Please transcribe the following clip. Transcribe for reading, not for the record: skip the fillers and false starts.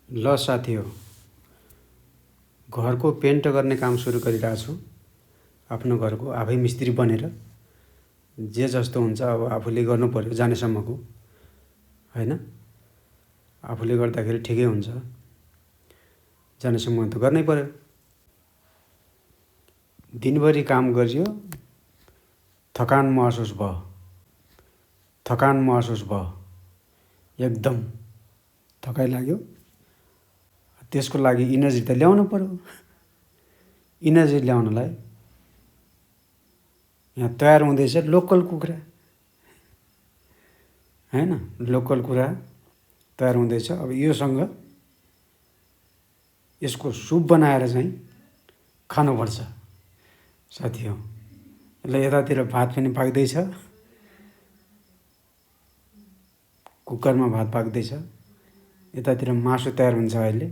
ल साथी हो, घरको पेन्ट गर्ने काम सुरु गरिरहेको छु। आफ्नो घरको आफै मिस्त्री बनेर जे जस्तो हुन्छ अब आफूले गर्नु पर्यो जानेसम्मको, हैन। आफूले गर्दाखेरि ठिकै हुन्छ, जानेसम्म त गर्नै पर्यो। दिनभरि काम गरियो, थकान महसुस भयो, एकदम थकाइ लाग्यो। त्यसको लागि इनर्जी त ल्याउनु पर्यो। इनर्जी ल्याउनलाई यहाँ तयार हुँदैछ लोकल कुखुरा, हैन। लोकल कुखुरा तयार हुँदैछ। अब योसँग यसको सुप बनाएर चाहिँ खानुपर्छ साथी हो। ल यतातिर भात पनि पाक्दैछ, कुकरमा भात पाक्दैछ, यतातिर मासु तयार हुन्छ अहिले।